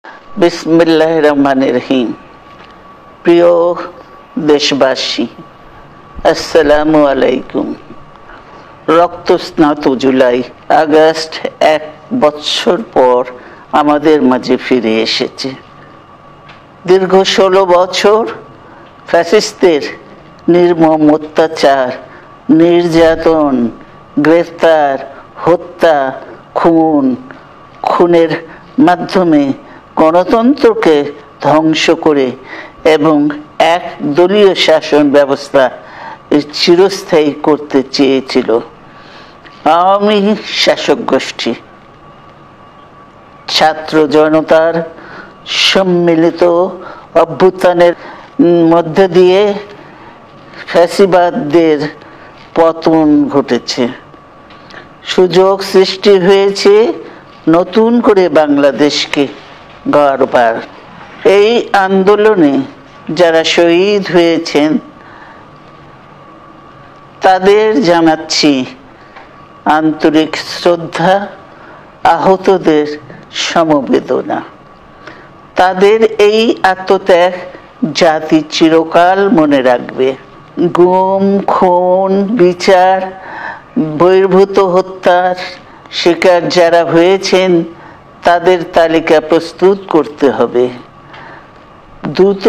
বিসমিল্লাহির রহমানির রহিম। প্রিয় দেশবাসী, আসসালামু আলাইকুম। রক্তস্নাত জুলাই আগস্ট 1 বছর পর আমাদের মাঝে ফিরে এসেছে। দীর্ঘ 16 বছর ফ্যাসিস্টদের নির্মম অত্যাচার, নির্যাতন, গ্রেফতার, হত্যা, খুনের মাধ্যমে গণতন্ত্রকে ধ্বংস করে এবং এক দলীয় শাসন ব্যবস্থা চিরস্থায়ী করতে চেয়েছিল আওয়ামী শাসক গোষ্ঠী। ছাত্র জনতার সম্মিলিত অভ্যুত্থানের মধ্যে দিয়ে ফ্যাসিবাদদের পতন ঘটেছে, সুযোগ সৃষ্টি হয়েছে নতুন করে বাংলাদেশকে গড়বার। এই আন্দোলনে যারা শহীদ হয়েছেন তাদের জানাচ্ছি আন্তরিক শ্রদ্ধা, আহতদের সমবেদনা। তাদের এই আত্মত্যাগ জাতি চিরকাল মনে রাখবে। গুম, খুন, বিচার বহির্ভূত হত্যার শিকার যারা হয়েছেন তাদের তালিকা প্রস্তুত করতে হবে। দ্রুত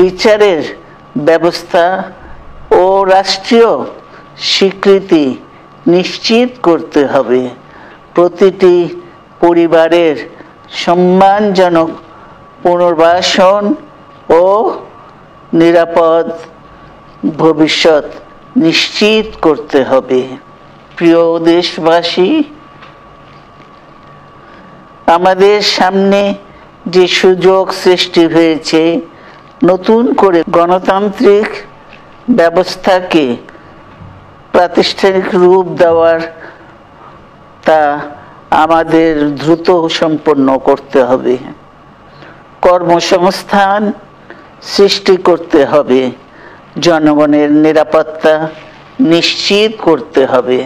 বিচারের ব্যবস্থা ও রাষ্ট্রীয় স্বীকৃতি নিশ্চিত করতে হবে। প্রতিটি পরিবারের সম্মানজনক পুনর্বাসন ও নিরাপদ ভবিষ্যৎ নিশ্চিত করতে হবে। প্রিয় দেশবাসী, আমাদের সামনে যে সুযোগ সৃষ্টি হয়েছে নতুন করে গণতান্ত্রিক ব্যবস্থাকে প্রাতিষ্ঠানিক রূপ দেওয়ার, তা আমাদের দ্রুত সম্পন্ন করতে হবে। কর্মসংস্থান সৃষ্টি করতে হবে, জনগণের নিরাপত্তা নিশ্চিত করতে হবে।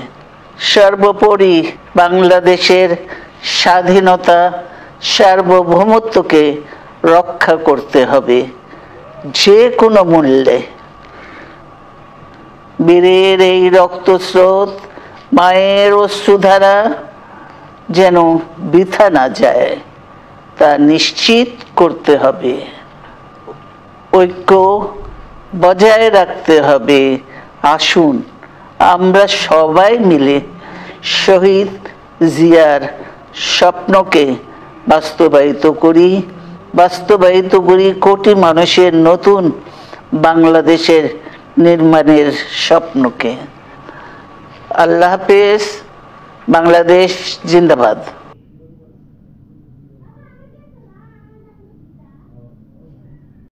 সর্বোপরি বাংলাদেশের স্বাধীনতা, সার্বভৌমত্বকে রক্ষা করতে হবে যে কোনো মূল্যে। বীরের এই রক্তস্রোত, মায়ের অশ্রুধারা যেন বৃথা না যায় তা নিশ্চিত করতে হবে। ঐক্য বজায় রাখতে হবে। আসুন আমরা সবাই মিলে শহীদ জিয়ার স্বপ্নকে বাস্তবায়িত করি কোটি মানুষের নতুন বাংলাদেশের নির্মাণের স্বপ্নকে। আল্লাহ হাফেজ। বাংলাদেশ জিন্দাবাদ।